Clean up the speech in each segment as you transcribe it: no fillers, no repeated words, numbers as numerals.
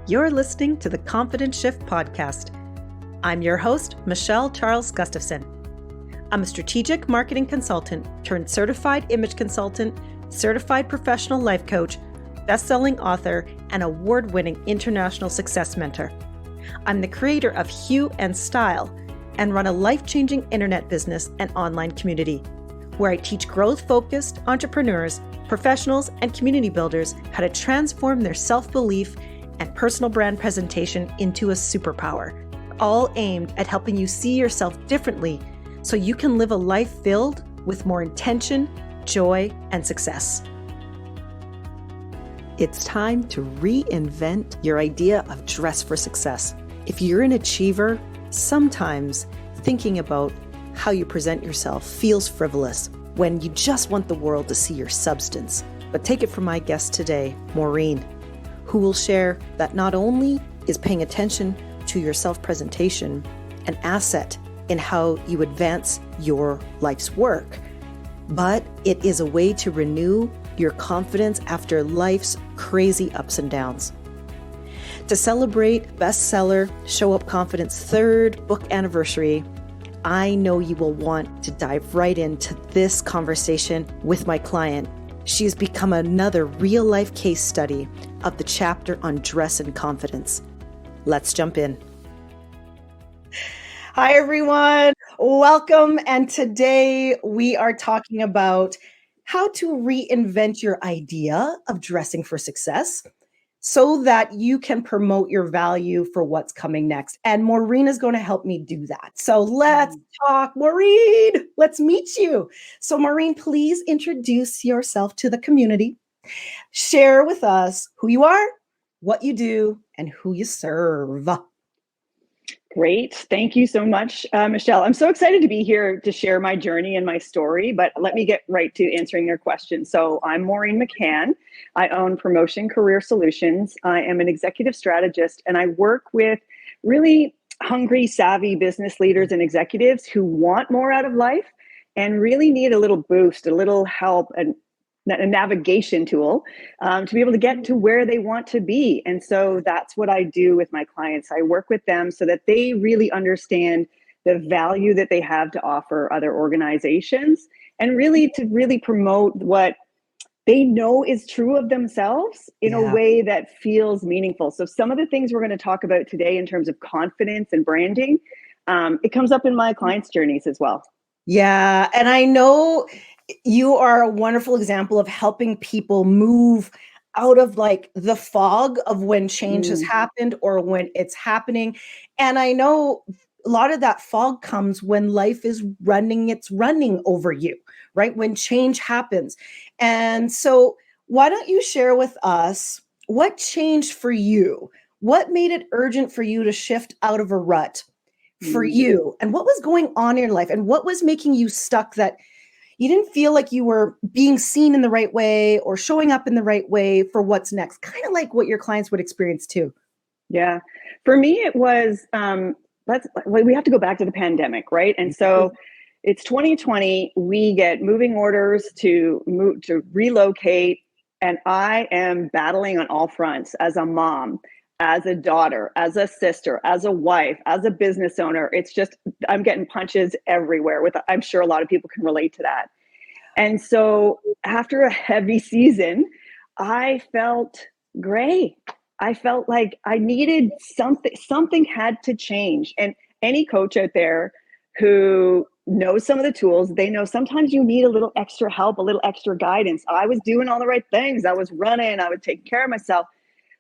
You're listening to the Confidence Shift podcast. I'm your host, Michelle Charles Gustafson. I'm a strategic marketing consultant turned certified image consultant, certified professional life coach, best-selling author, and award-winning international success mentor. I'm the creator of Hue and Style and run a life-changing internet business and online community where I teach growth-focused entrepreneurs, professionals, and community builders how to transform their self-belief and personal brand presentation into a superpower, all aimed at helping you see yourself differently so you can live a life filled with more intention, joy, and success. It's time to reinvent your idea of dress for success. If you're an achiever, sometimes thinking about how you present yourself feels frivolous when you just want the world to see your substance. But take it from my guest today, Maureen, who will share that not only is paying attention to your self-presentation an asset in how you advance your life's work, but it is a way to renew your confidence after life's crazy ups and downs. To celebrate bestseller Show Up Confidence third book anniversary, I know you will want to dive right into this conversation with my client. She has become another real-life case study of the chapter on dress and confidence. Let's jump in. Hi, everyone. Welcome. And today we are talking about how to reinvent your idea of dressing for success so that you can promote your value for what's coming next. And Maureen is going to help me do that. So let's talk. Maureen, let's meet you. So Maureen, please introduce yourself to the community. Share with us who you are, what you do, and who you serve. Great. Thank you so much, Michelle. I'm so excited to be here to share my journey and my story, but let me get right to answering your question. So I'm Maureen McCann. I own Promotion Career Solutions. I am an executive strategist, and I work with really hungry, savvy business leaders and executives who want more out of life and really need a little boost, a little help, and a navigation tool to be able to get to where they want to be. And so that's what I do with my clients. I work with them so that they really understand the value that they have to offer other organizations and really to really promote what they know is true of themselves in a way that feels meaningful. So some of the things we're going to talk about today in terms of confidence and branding, it comes up in my clients' journeys as well. Yeah. And I know you are a wonderful example of helping people move out of like the fog of when change has happened or when it's happening. And I know a lot of that fog comes when life is running over you, right? When change happens. And so why don't you share with us what changed for you? What made it urgent for you to shift out of a rut for you? And what was going on in your life? And what was making you stuck that you didn't feel like you were being seen in the right way or showing up in the right way for what's next? Kind of like what your clients would experience too. Yeah. For me, it was, we have to go back to the pandemic, right? And so it's 2020, we get moving orders to relocate. And I am battling on all fronts as a mom, as a daughter, as a sister, as a wife, as a business owner. It's just, I'm getting punches everywhere I'm sure a lot of people can relate to that. And so after a heavy season, I felt gray. I felt like I needed something had to change. And any coach out there who knows some of the tools, they know sometimes you need a little extra help, a little extra guidance. I was doing all the right things. I was running, I was taking care of myself,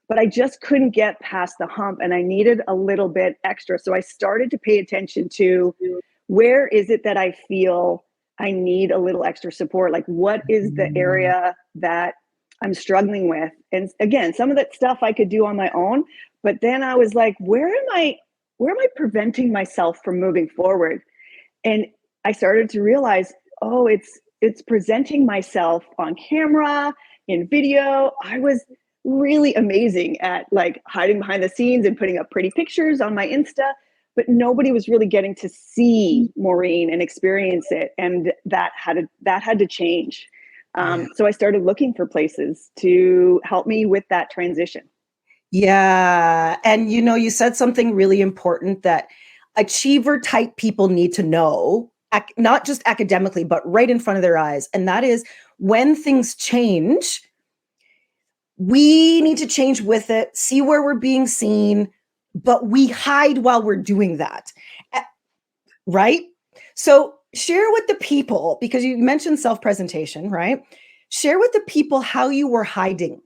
but I just couldn't get past the hump and I needed a little bit extra. So I started to pay attention to where is it that I feel I need a little extra support? Like what is the area that I'm struggling with? And again, some of that stuff I could do on my own, but then I was like, where am I preventing myself from moving forward? And I started to realize, oh, it's presenting myself on camera, in video. I was really amazing at like hiding behind the scenes and putting up pretty pictures on my Insta, but nobody was really getting to see Maureen and experience it. And that had to change. So I started looking for places to help me with that transition. Yeah. And you said something really important that achiever type people need to know, not just academically, but right in front of their eyes. And that is when things change, we need to change with it, see where we're being seen, but we hide while we're doing that. Right? So share with the people, because you mentioned self-presentation, right? Share with the people how you were hiding.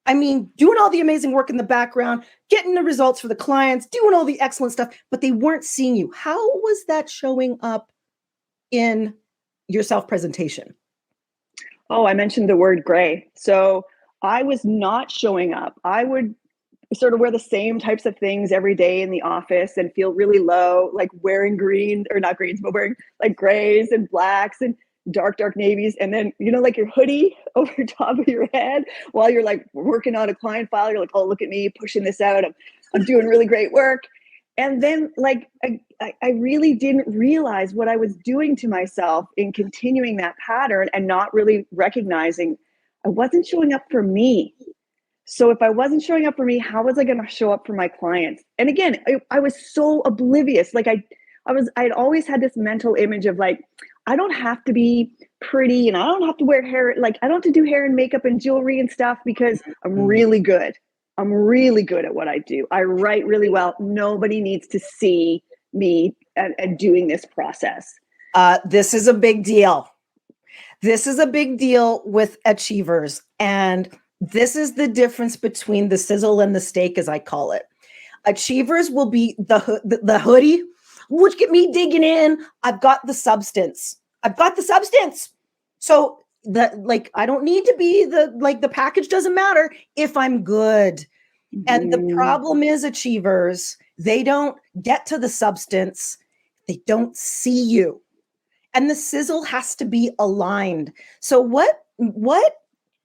I mean, doing all the amazing work in the background, getting the results for the clients, doing all the excellent stuff, but they weren't seeing you. How was that showing up in your self-presentation? Oh, I mentioned the word gray. So I was not showing up. I would sort of wear the same types of things every day in the office and feel really low, like wearing green or not greens, but wearing like grays and blacks and dark navies. And then, like your hoodie over top of your head while you're like working on a client file. You're like, oh, look at me pushing this out. I'm doing really great work. And then like, I really didn't realize what I was doing to myself in continuing that pattern and not really recognizing I wasn't showing up for me. So if I wasn't showing up for me, how was I going to show up for my clients? And again, I was so oblivious. Like I'd always had this mental image of like, I don't have to be pretty and I don't have to wear hair. Like I don't have to do hair and makeup and jewelry and stuff because I'm really good. I'm really good at what I do. I write really well. Nobody needs to see me and doing this process. This is a big deal. This is a big deal with achievers. And this is the difference between the sizzle and the steak, as I call it. Achievers will be the hoodie, which get me digging in. I've got the substance. I've got the substance. So I don't need to be the package doesn't matter if I'm good. And the problem is achievers, they don't get to the substance. They don't see you. And the sizzle has to be aligned. So what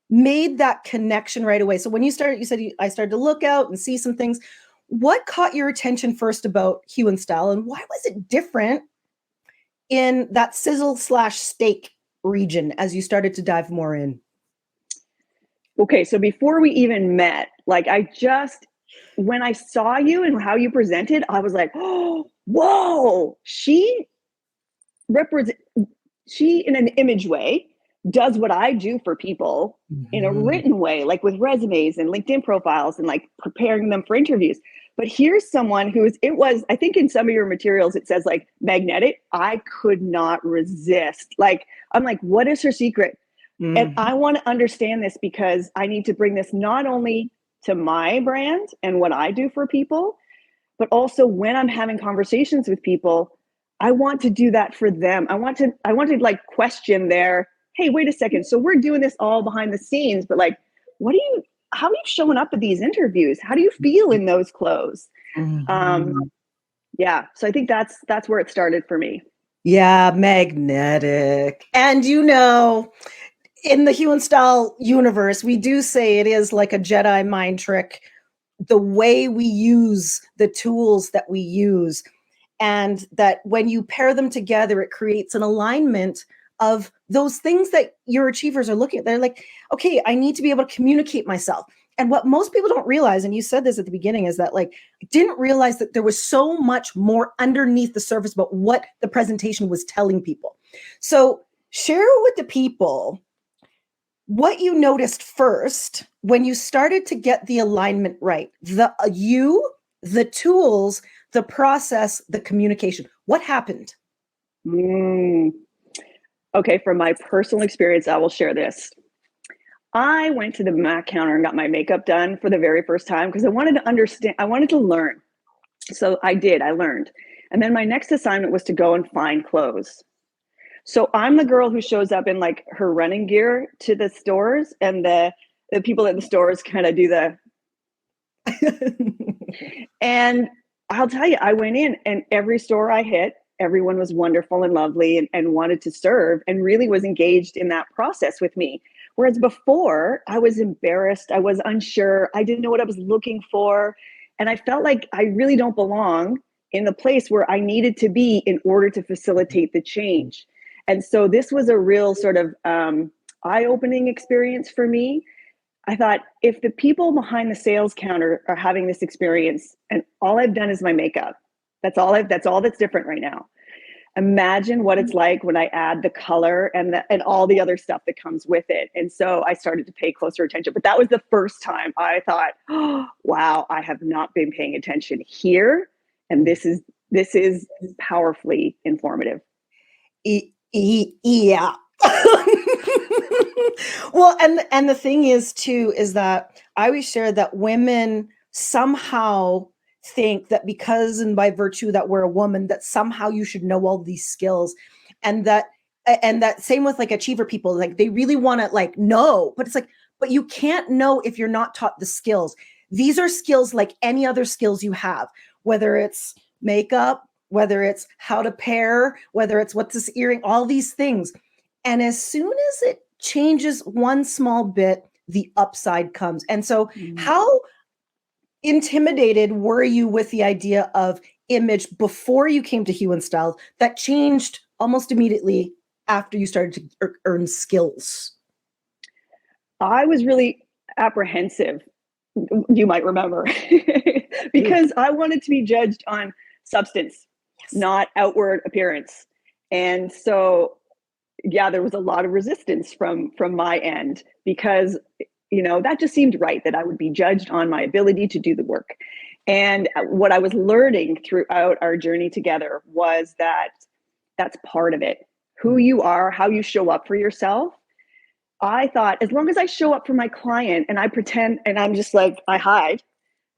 made that connection right away? So when you started, you said I started to look out and see some things. What caught your attention first about Hue and Style, and why was it different in that sizzle/steak region as you started to dive more in? Okay, so before we even met, like when I saw you and how you presented, I was like, oh, whoa, she in an image way does what I do for people in a written way, like with resumes and LinkedIn profiles and like preparing them for interviews. But here's someone I think in some of your materials, it says like magnetic. I could not resist. Like, I'm like, what is her secret? And I want to understand this because I need to bring this not only to my brand and what I do for people, but also when I'm having conversations with people, I want to do that for them. I want to like question hey, wait a second. So we're doing this all behind the scenes, but like, how are you showing up at these interviews? How do you feel in those clothes? Yeah. So I think that's where it started for me. Yeah, magnetic. And in the Hue and Style universe, we do say it is like a Jedi mind trick, the way we use the tools that we use, and that when you pair them together, it creates an alignment of those things that your achievers are looking at. They're like, okay, I need to be able to communicate myself. And what most people don't realize, and you said this at the beginning, is that like, I didn't realize that there was so much more underneath the surface about what the presentation was telling people. So share with the people what you noticed first when you started to get the alignment right, the tools, the process, the communication. What happened? Okay, from my personal experience, I will share this. I went to the MAC counter and got my makeup done for the very first time because I wanted to understand, I wanted to learn. So I learned. And then my next assignment was to go and find clothes. So I'm the girl who shows up in like her running gear to the stores, and the people at the stores kind of do the. And I'll tell you, I went in and every store I hit, everyone was wonderful and lovely and wanted to serve and really was engaged in that process with me. Whereas before, I was embarrassed, I was unsure, I didn't know what I was looking for. And I felt like I really don't belong in the place where I needed to be in order to facilitate the change. And so this was a real sort of eye-opening experience for me. I thought, if the people behind the sales counter are having this experience and all I've done is my makeup, that's all that's different right now. Imagine what it's like when I add the color and all the other stuff that comes with it. And so I started to pay closer attention. But that was the first time I thought, oh, wow, I have not been paying attention here. And this is powerfully informative. Yeah. Well, and the thing is too, is that I always share that women somehow think that because and by virtue that we're a woman, that somehow you should know all these skills. And that same with like achiever people, like they really want to like know, but it's like, but you can't know if you're not taught the skills. These are skills like any other skills you have, whether it's makeup, whether it's how to pair, whether it's what's this earring, all these things. And as soon as it changes one small bit, the upside comes. And so how intimidated were you with the idea of image before you came to Hue and Style that changed almost immediately after you started to earn skills? I was really apprehensive, you might remember, because I wanted to be judged on substance, not outward appearance. And so, yeah, there was a lot of resistance from my end because, you know, that just seemed right, that I would be judged on my ability to do the work. And what I was learning throughout our journey together was that that's part of it. Who you are, how you show up for yourself. I thought, as long as I show up for my client and I pretend and I'm just like, I hide,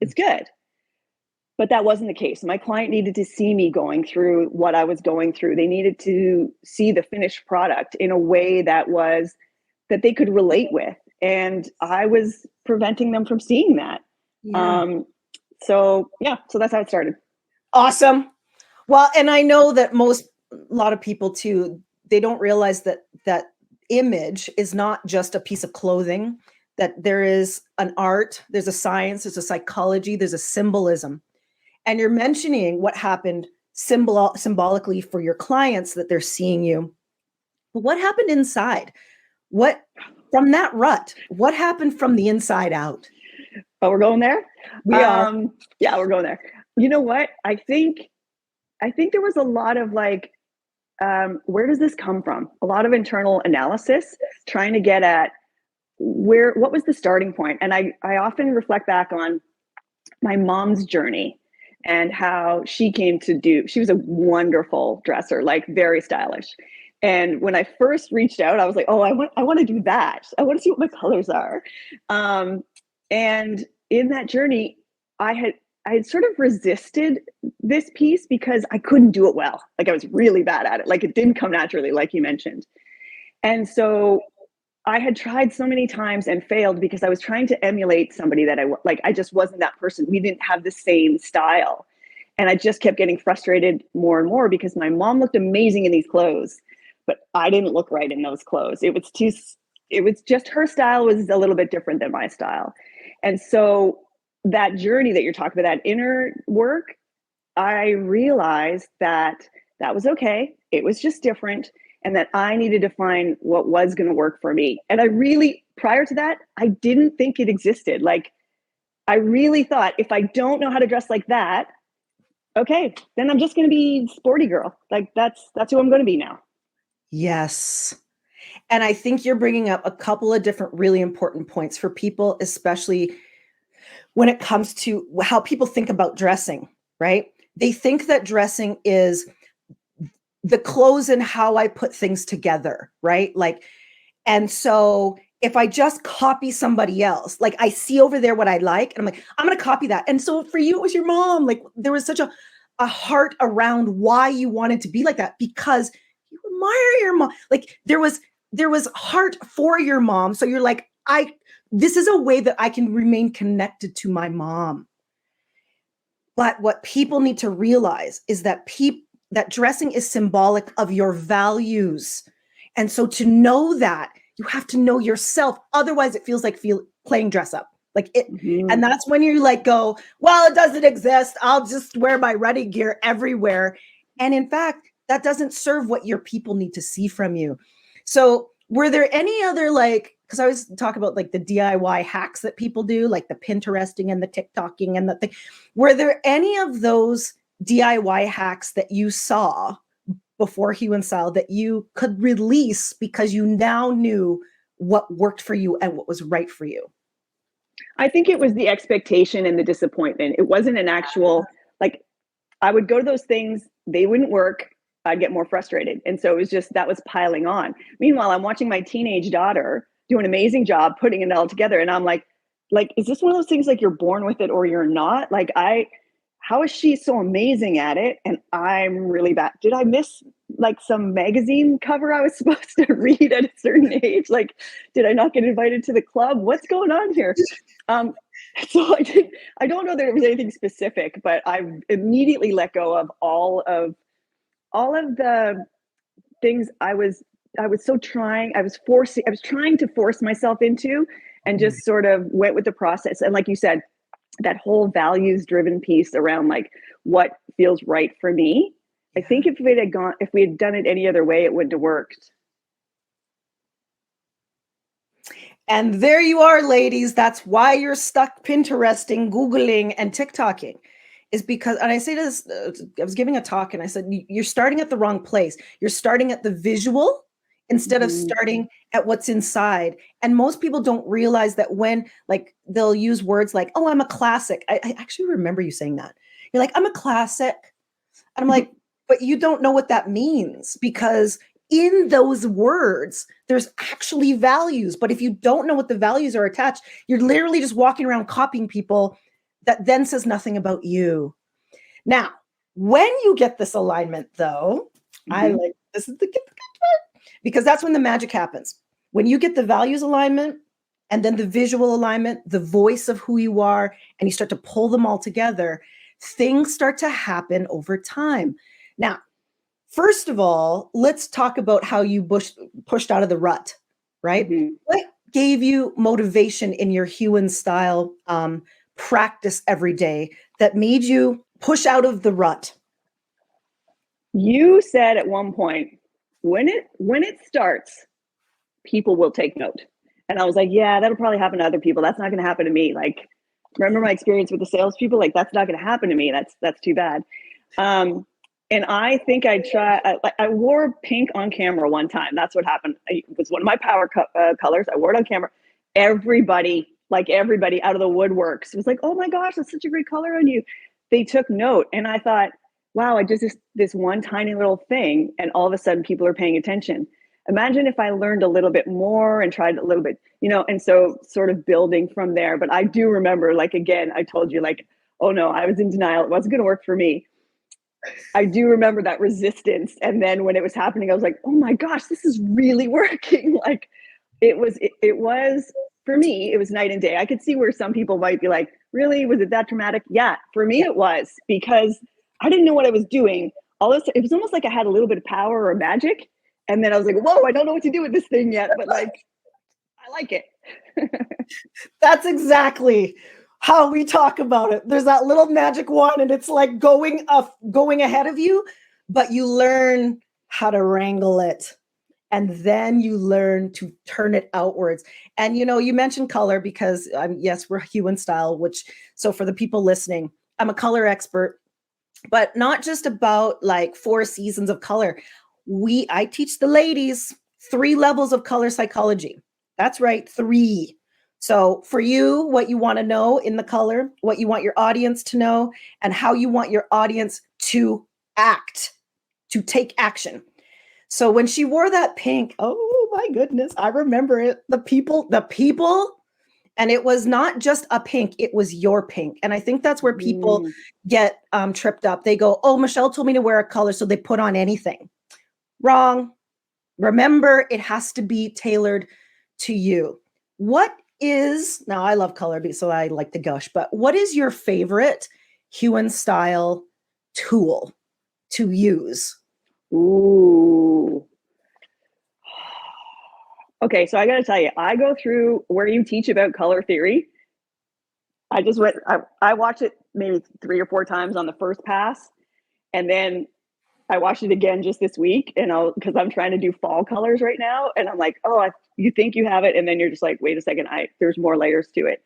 it's good. But that wasn't the case. My client needed to see me going through what I was going through. They needed to see the finished product in a way that they could relate with. And I was preventing them from seeing that. Yeah. So that's how it started. Awesome. Well, and I know that a lot of people too, they don't realize that image is not just a piece of clothing, that there is an art, there's a science, there's a psychology, there's a symbolism. And you're mentioning what happened symbolically for your clients, that they're seeing you. But what happened inside? What from that rut? What happened from the inside out? Oh, we're going there? We are. Yeah, we're going there. You know what? I think there was a lot of like, where does this come from? A lot of internal analysis, trying to get at what was the starting point? And I often reflect back on my mom's journey and how she was a wonderful dresser, like very stylish. And when I first reached out, I was like, oh, I want to do that. I want to see what my colors are. And in that journey, I had sort of resisted this piece because I couldn't do it well. Like I was really bad at it. Like it didn't come naturally, like you mentioned. And so I had tried so many times and failed because I was trying to emulate somebody that I just wasn't that person. We didn't have the same style. And I just kept getting frustrated more and more because my mom looked amazing in these clothes, but I didn't look right in those clothes. It was just her style was a little bit different than my style. And so that journey that you're talking about, that inner work, I realized that was okay. It was just different. And that I needed to find what was going to work for me. And prior to that, I didn't think it existed. Like, I really thought, if I don't know how to dress like that, okay, then I'm just going to be sporty girl. Like that's who I'm going to be now. Yes. And I think you're bringing up a couple of different really important points for people, especially when it comes to how people think about dressing, right? They think that dressing is the clothes and how I put things together, right? Like, and so if I just copy somebody else, like I see over there what I like, and I'm like, I'm going to copy that. And so for you, it was your mom. Like there was such a heart around why you wanted to be like that, because you admire your mom. Like there was heart for your mom. So you're like, this is a way that I can remain connected to my mom. But what people need to realize is that that dressing is symbolic of your values. And so to know that, you have to know yourself. Otherwise, it feels like playing dress up. Like it, and that's when you like go, well, it doesn't exist. I'll just wear my running gear everywhere. And in fact, that doesn't serve what your people need to see from you. So were there any other like because I always talk about like the DIY hacks that people do, like the Pinteresting and the TikToking and the thing. Were there any of those DIY hacks that you saw before Hue and Style that you could release because you now knew what worked for you and what was right for you? I think it was the expectation and the disappointment. It wasn't an actual, like, I would go to those things, they wouldn't work. I'd get more frustrated. And so it was just, that was piling on. Meanwhile, I'm watching my teenage daughter do an amazing job putting it all together. And I'm like, is this one of those things like you're born with it or you're not? How is she so amazing at it? And I'm really bad. Did I miss like some magazine cover I was supposed to read at a certain age? Like, did I not get invited to the club? What's going on here? So I don't know that it was anything specific, but I immediately let go of all of the things I was trying to force myself into, and just sort of went with the process. And like you said, that whole values driven piece around like what feels right for me. I think if we had done it any other way, it wouldn't have worked. And there you are, ladies. That's why you're stuck Pinteresting, Googling, and TikToking. Is because, and I say this, I was giving a talk and I said, you're starting at the wrong place. You're starting at the visual instead of starting at what's inside. And most people don't realize that when like they'll use words like, oh, I'm a classic. I actually remember you saying that. You're like, I'm a classic. And I'm like, but you don't know what that means, because in those words, there's actually values. But if you don't know what the values are attached, you're literally just walking around copying people that then says nothing about you. Now, when you get this alignment, though, I like this is the good part, because that's when the magic happens. When you get the values alignment and then the visual alignment, the voice of who you are, and you start to pull them all together, things start to happen over time. Now, first of all, let's talk about how you pushed out of the rut, right? What gave you motivation in your Hue and Style practice every day that made you push out of the rut? You said at one point, when it starts, people will take note. And I was like, yeah, that'll probably happen to other people. That's not going to happen to me. Like, remember my experience with the salespeople? Like, that's not going to happen to me. That's too bad. And I think I wore pink on camera one time. That's what happened. It was one of my power colors. I wore it on camera. Everybody out of the woodworks was like, oh my gosh, that's such a great color on you. They took note. And I thought, wow, I just this one tiny little thing, and all of a sudden people are paying attention. Imagine if I learned a little bit more and tried a little bit, and so sort of building from there. But I do remember, like, again, I told you, like, oh no, I was in denial. It wasn't going to work for me. I do remember that resistance. And then when it was happening, I was like, oh my gosh, this is really working. Like it was for me, it was night and day. I could see where some people might be like, really, was it that dramatic? Yeah, for me it was, because I didn't know what I was doing. It was almost like I had a little bit of power or magic. And then I was like, whoa, I don't know what to do with this thing yet, but like, I like it. That's exactly how we talk about it. There's that little magic wand, and it's like going ahead of you, but you learn how to wrangle it. And then you learn to turn it outwards. And, you mentioned color because, yes, we're Hue and Style, so for the people listening, I'm a color expert, but not just about like 4 seasons of color. I teach the ladies 3 levels of color psychology. That's right, 3. So for you, what you want to know in the color, what you want your audience to know, and how you want your audience to act, to take action. So when she wore that pink, oh my goodness, I remember it. The people, and it was not just a pink, it was your pink. And I think that's where people get tripped up. They go, oh, Michelle told me to wear a color, so they put on anything. Wrong. Remember, it has to be tailored to you. Now I love color, so I like to gush, but what is your favorite Hue and Style tool to use? Ooh. Okay, so I got to tell you, I go through where you teach about color theory. I watch it maybe 3 or 4 times on the first pass. And then I watched it again just this week, and because I'm trying to do fall colors right now, and I'm like, oh, you think you have it, and then you're just like, wait a second, there's more layers to it.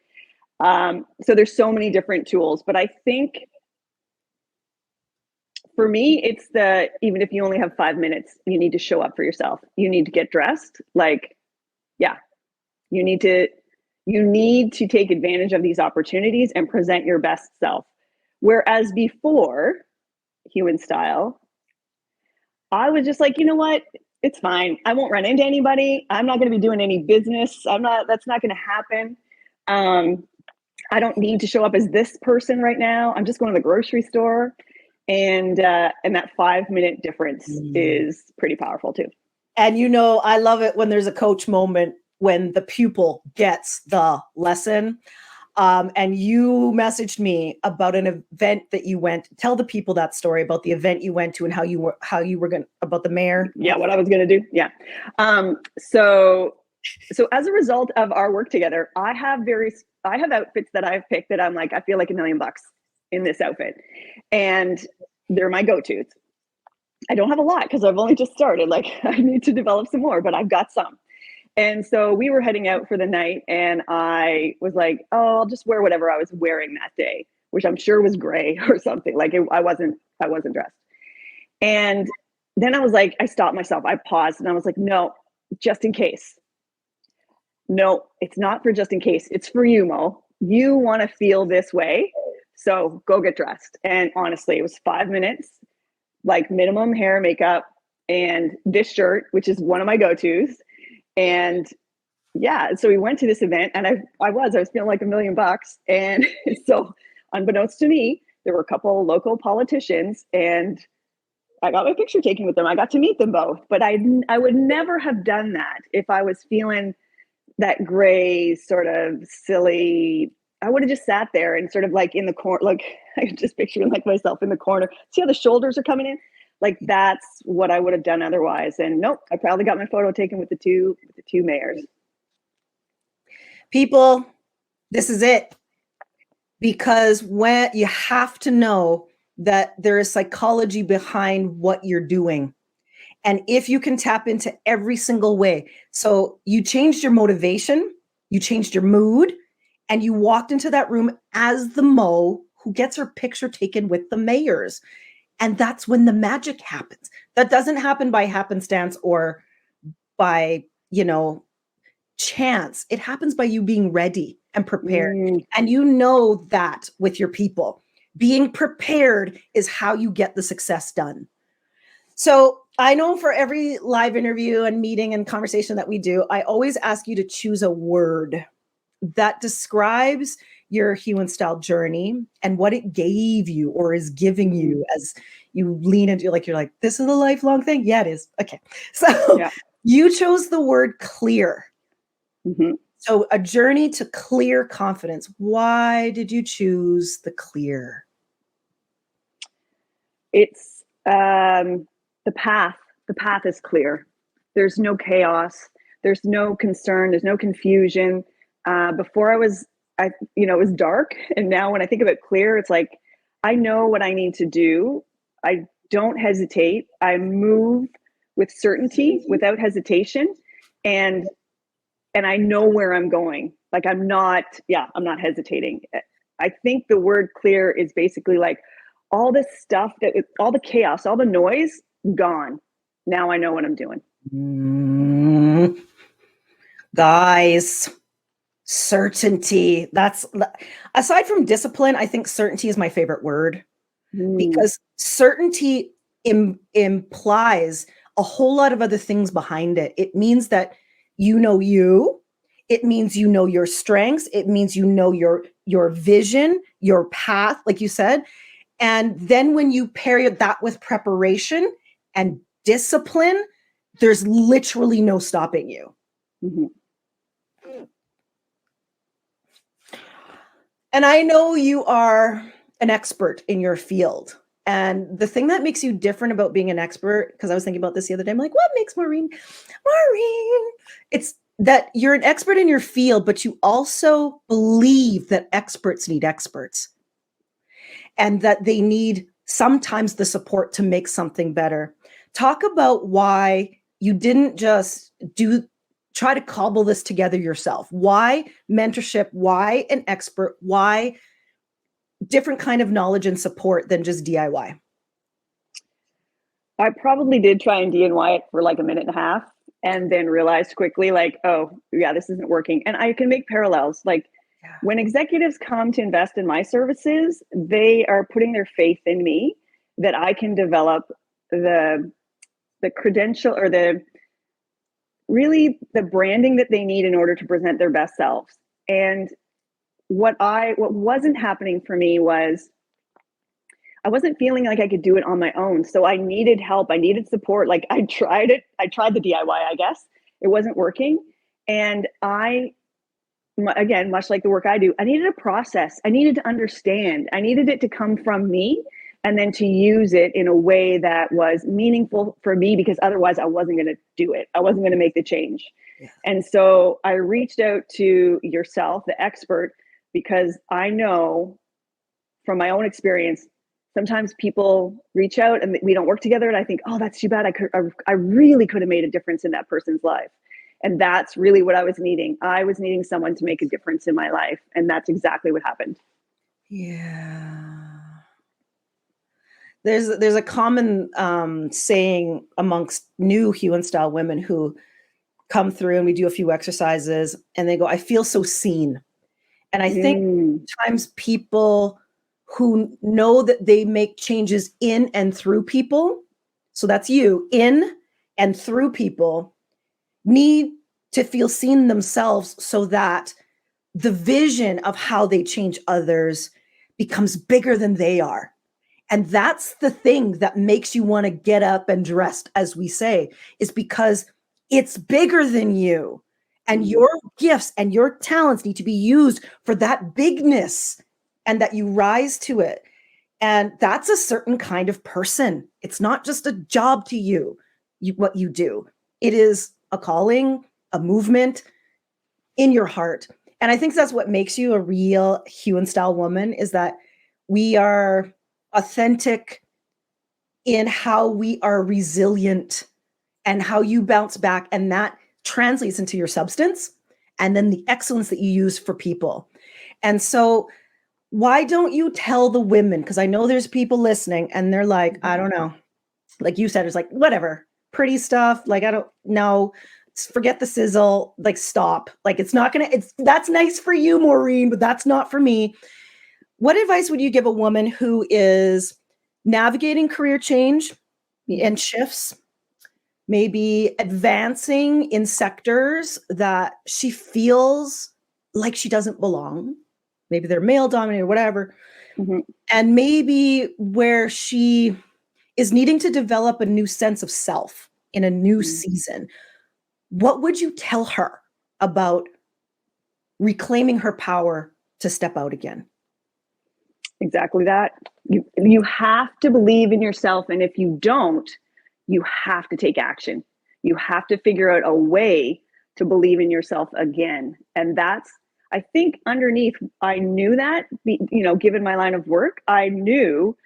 So there's so many different tools, but I think for me, it's even if you only have 5 minutes, you need to show up for yourself. You need to get dressed. Like, yeah, you need to take advantage of these opportunities and present your best self. Whereas before Hue and Style, I was just like, you know what? It's fine. I won't run into anybody. I'm not going to be doing any business. That's not going to happen. I don't need to show up as this person right now. I'm just going to the grocery store. And that 5 minute difference is pretty powerful too. And I love it when there's a coach moment when the pupil gets the lesson. And you messaged me about an event that you went. Tell the people that story about the event you went to and how you were going about the mayor. Yeah, what I was going to do. Yeah. So as a result of our work together, I have outfits that I've picked that I'm like, I feel like $1 million in this outfit, and they're my go-tos. I don't have a lot because I've only just started. Like, I need to develop some more, but I've got some. And so we were heading out for the night, and I was like, oh, I'll just wear whatever I was wearing that day, which I'm sure was gray or something. Like, I wasn't dressed. And then I was like, I stopped myself. I paused and I was like, no, just in case. No, it's not for just in case. It's for you, Mo. You want to feel this way. So go get dressed. And honestly, it was 5 minutes, like minimum hair, makeup, and this shirt, which is one of my go-tos. And yeah, so we went to this event, and I was feeling like $1 million. And so unbeknownst to me, there were a couple of local politicians, and I got my picture taken with them. I got to meet them both, but I would never have done that if I was feeling that gray sort of silly. I would have just sat there and sort of like in the corner, like I just picturing like myself in the corner. See how the shoulders are coming in? Like, that's what I would have done otherwise. And nope, I probably got my photo taken with the two mayors. People, this is it. Because when you have to know that there is psychology behind what you're doing. And if you can tap into every single way. So you changed your motivation, you changed your mood, and you walked into that room as the Mo who gets her picture taken with the mayors. And that's when the magic happens. That doesn't happen by happenstance or by, chance. It happens by you being ready and prepared. And you know that with your people. Being prepared is how you get the success done. So I know for every live interview and meeting and conversation that we do, I always ask you to choose a word that describes your Hue and Style journey and what it gave you or is giving you as you lean into, like, you're like, this is a lifelong thing. Yeah, it is. Okay. So yeah. You chose the word clear. Mm-hmm. So a journey to clear confidence. Why did you choose the clear? It's the path. The path is clear. There's no chaos. There's no concern. There's no confusion. Before it was dark. And now when I think of it clear, it's like, I know what I need to do. I don't hesitate. I move with certainty, without hesitation. And I know where I'm going. Like, I'm not hesitating. I think the word clear is basically like all this stuff, all the chaos, all the noise, gone. Now I know what I'm doing. Guys, certainty. That's, aside from discipline, I think certainty is my favorite word, because certainty implies a whole lot of other things behind it. It means that you. It means your strengths. It means your vision, your path, like you said. And then when you pair that with preparation and discipline, there's literally no stopping you. Mm-hmm. And I know you are an expert in your field. And the thing that makes you different about being an expert, because I was thinking about this the other day, I'm like, what makes Maureen? It's that you're an expert in your field, but you also believe that experts need experts and that they need sometimes the support to make something better. Talk about why you didn't just try to cobble this together yourself. Why mentorship? Why an expert? Why different kind of knowledge and support than just DIY? I probably did try and DIY it for like a minute and a half and then realized quickly, like, oh, yeah, this isn't working. And I can make parallels. Like, when executives come to invest in my services, they are putting their faith in me that I can develop the credential or the branding that they need in order to present their best selves. And what wasn't happening for me was I wasn't feeling like I could do it on my own. So I needed help. I needed support. Like, I tried it. I tried the DIY, I guess. It wasn't working. And again, much like the work I do, I needed a process. I needed to understand. I needed it to come from me and then to use it in a way that was meaningful for me, because otherwise I wasn't going to do it. I wasn't going to make the change. Yeah. And so I reached out to yourself, the expert, because I know from my own experience, sometimes people reach out and we don't work together. And I think, oh, that's too bad. I really could have made a difference in that person's life. And that's really what I was needing. I was needing someone to make a difference in my life. And that's exactly what happened. Yeah. There's a common saying amongst new Hue and Style women who come through and we do a few exercises and they go, I feel so seen. And I think sometimes people who know that they make changes in and through people, so that's you, in and through people, need to feel seen themselves so that the vision of how they change others becomes bigger than they are. And that's the thing that makes you want to get up and dress, as we say, is because it's bigger than you. And your gifts and your talents need to be used for that bigness and that you rise to it. And that's a certain kind of person. It's not just a job to you, what you do. It is a calling, a movement in your heart. And I think that's what makes you a real Hue and Style woman, is that we are authentic in how we are resilient and how you bounce back. And that translates into your substance and then the excellence that you use for people. And so why don't you tell the women? Because I know there's people listening and they're like, I don't know. Like you said, it's like, whatever, pretty stuff. Like, I don't know. Forget the sizzle. Like, stop. Like, that's nice for you, Maureen, but that's not for me. What advice would you give a woman who is navigating career change and shifts, maybe advancing in sectors that she feels like she doesn't belong? Maybe they're male dominated or whatever. Mm-hmm. And maybe where she is needing to develop a new sense of self in a new season. What would you tell her about reclaiming her power to step out again? Exactly that. You have to believe in yourself. And if you don't, you have to take action. You have to figure out a way to believe in yourself again. And that's, I think underneath, I knew that, given my line of work, I knew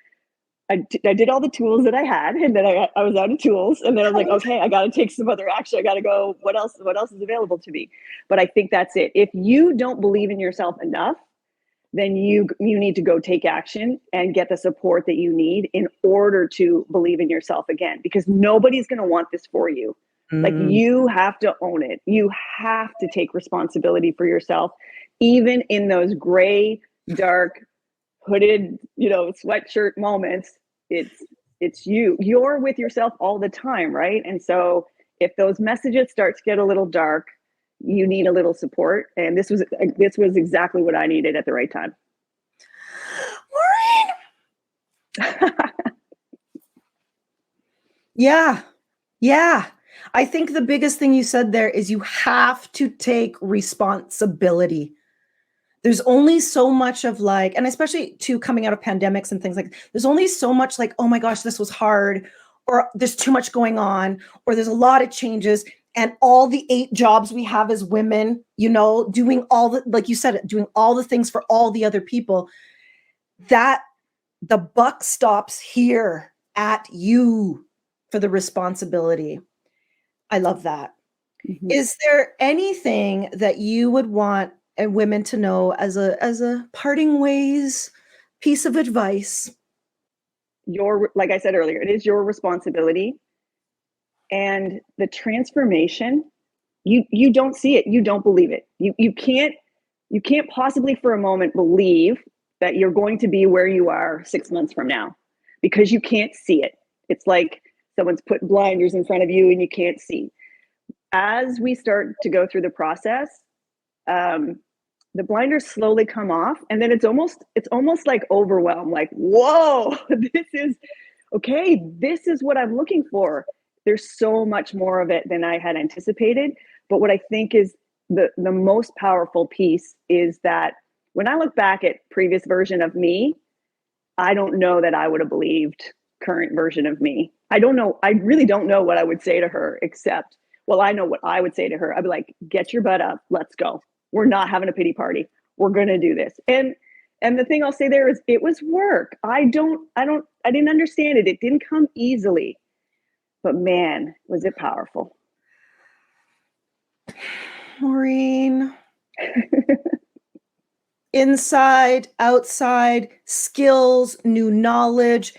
I did all the tools that I had, and then I was out of tools. And then I was like, okay, I got to take some other action. I got to go, what else is available to me? But I think that's it. If you don't believe in yourself enough, then you need to go take action and get the support that you need in order to believe in yourself again, because nobody's going to want this for you. Like, you have to own it. You have to take responsibility for yourself, even in those gray, dark, hooded, sweatshirt moments. It's you're with yourself all the time, right? And so if those messages start to get a little dark, you need a little support. And this was exactly what I needed at the right time. Maureen. Yeah. I think the biggest thing you said there is you have to take responsibility. There's only so much of like, and especially too coming out of pandemics and things like, there's only so much like, oh my gosh, this was hard, or there's too much going on, or there's a lot of changes. And all the 8 jobs we have as women, doing all the, like you said, doing all the things for all the other people, that The buck stops here at you for the responsibility. I love that. Mhm. Is there anything that you would want women to know as a parting ways piece of advice? Like I said earlier, it is your responsibility, and the transformation, you don't see it, you don't believe it. You can't possibly for a moment believe that you're going to be where you are 6 months from now, because you can't see it. It's like someone's put blinders in front of you and you can't see. As we start to go through the process, the blinders slowly come off, and then it's almost like overwhelm, like, whoa, this is okay, this is what I'm looking for. There's so much more of it than I had anticipated. But what I think is the most powerful piece is that when I look back at previous version of me, I don't know that I would have believed current version of me. I don't know. I really don't know what I would say to her, except, well, I know what I would say to her. I'd be like, get your butt up. Let's go. We're not having a pity party. We're going to do this. And the thing I'll say there is it was work. I didn't understand it. It didn't come easily, but man, was it powerful. Maureen. Inside, outside, skills, new knowledge,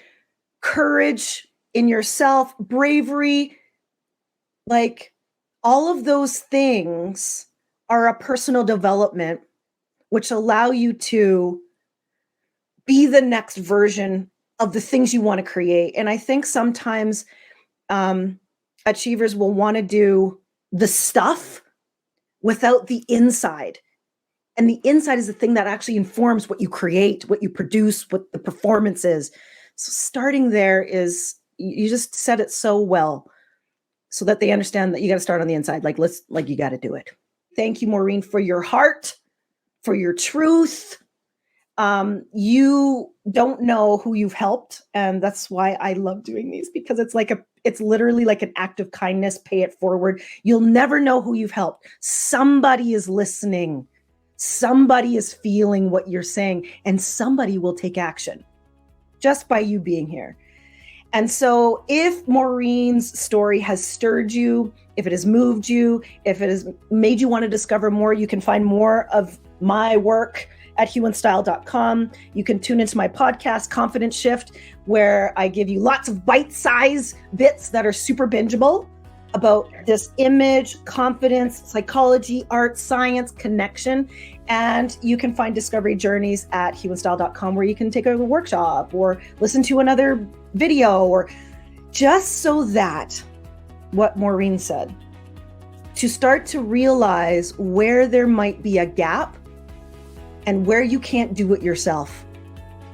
courage in yourself, bravery, like all of those things are a personal development which allow you to be the next version of the things you want to create. And I think sometimes achievers will want to do the stuff without the inside. And the inside is the thing that actually informs what you create, what you produce, what the performance is. So starting there is, you just said it so well, so that they understand that you got to start on the inside. Like, you got to do it. Thank you, Maureen, for your heart, for your truth. You don't know who you've helped. And that's why I love doing these, because it's literally like an act of kindness. Pay it forward. You'll never know who you've helped. Somebody is listening. Somebody is feeling what you're saying, and somebody will take action just by you being here. And so if Maureen's story has stirred you, if it has moved you, if it has made you want to discover more, you can find more of my work at hueandstyle.com. You can tune into my podcast, Confidence Shift, where I give you lots of bite-sized bits that are super bingeable about this image, confidence, psychology, art, science, connection. And you can find discovery journeys at hueandstyle.com, where you can take a workshop or listen to another video, or just so that, what Maureen said, to start to realize where there might be a gap and where you can't do it yourself.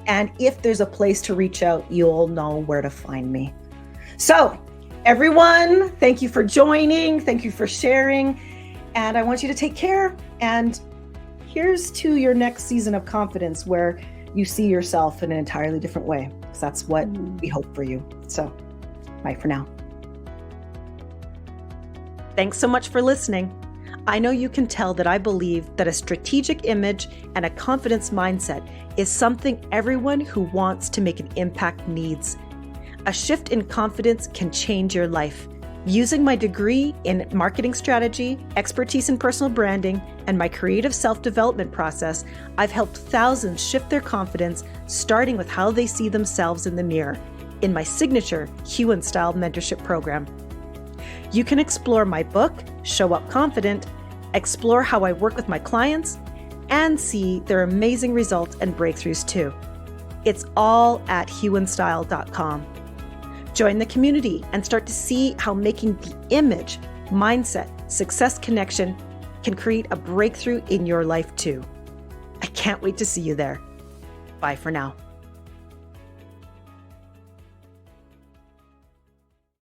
And if there's a place to reach out, you'll know where to find me. So everyone, thank you for joining. Thank you for sharing. And I want you to take care. And here's to your next season of confidence, where you see yourself in an entirely different way, because that's what we hope for you. So bye for now. Thanks so much for listening. I know you can tell that I believe that a strategic image and a confidence mindset is something everyone who wants to make an impact needs. A shift in confidence can change your life. Using my degree in marketing strategy, expertise in personal branding, and my creative self-development process, I've helped thousands shift their confidence, starting with how they see themselves in the mirror, in my signature Hue and Style mentorship program. You can explore my book, Show Up Confident, explore how I work with my clients, and see their amazing results and breakthroughs too. It's all at hueandstyle.com. Join the community and start to see how making the image, mindset, success connection can create a breakthrough in your life too. I can't wait to see you there. Bye for now.